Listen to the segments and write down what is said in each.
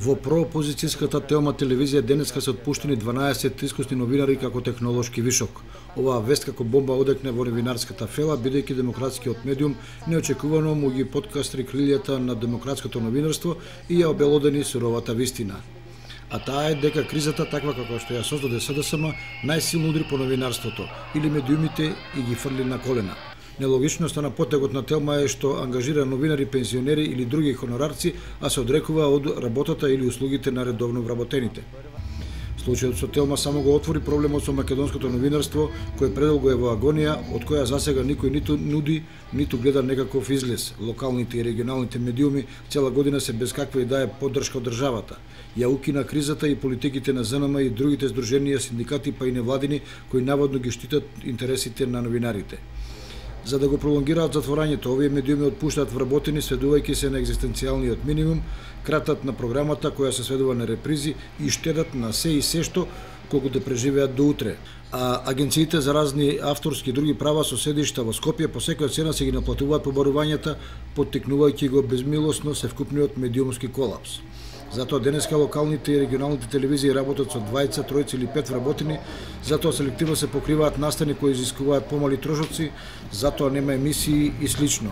Во проопозицијската Телма телевизија денеска се отпуштени 12 искусни новинари како технолошки вишок. Оваа вест како бомба одекне во новинарската фела, бидејќи демократскиот медиум неочекувано му ги подкастри крилјата на демократското новинарство и ја обелодени суровата вистина. А таа е дека кризата, таква како што ја создаде СДСМ, најсилно удри по новинарството или медиумите и ги фрли на колена. Нелогичноста на потегот на Телма е што ангажира новинари, пензионери или други хонорарци, а се одрекува од работата или услугите на редовно вработените. Случајот со Телма само го отвори проблемот со македонското новинарство, кој предолго е во агонија, од која засега никој ниту нуди, ниту гледа некаков излез. Локалните и регионалните медиуми цела година се без каква и да е поддршка од државата. Ја укина кризата и политиките на ЗНМ и другите здруженија, синдикати па и невладини, кои наводно ги штитат интересите на новинарите. За да го пролонгираат затворањето, овие медиуми отпуштаат вработени, сведувајќи се на екзистенцијалниот минимум, кратат на програмата која се сведува на репризи и штедат на се и се што колку да преживеат до утре. А агенциите за разни авторски и други права со седишта во Скопје по секоја цена се ги наплатуваат побарувањата, поттикнувајќи го безмилосно севкупниот медиумски колапс. Затоа денеска локалните и регионалните телевизии работат со 2, 3 или 5 вработени, затоа селективно се покриваат настани кои изискуваат помали трошоци, затоа нема емисии и слично.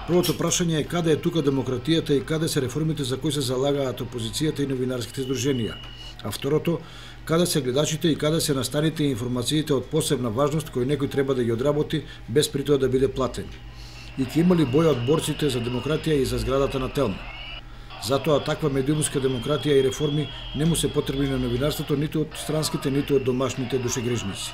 Првото прашање е каде е тука демократијата и каде се реформите за кои се залагаат опозицијата и новинарските здруженија. А второто, каде се гледачите и каде се настаните и информациите од посебна важност кои некој треба да ги одработи без при тоа да биде платен. И ќе има ли боја од борците за демократија и за зградата на Телма? Затоа таква медиумска демократија и реформи не му се потребни на новинарството ниту од странските, ниту од домашните душегрижници.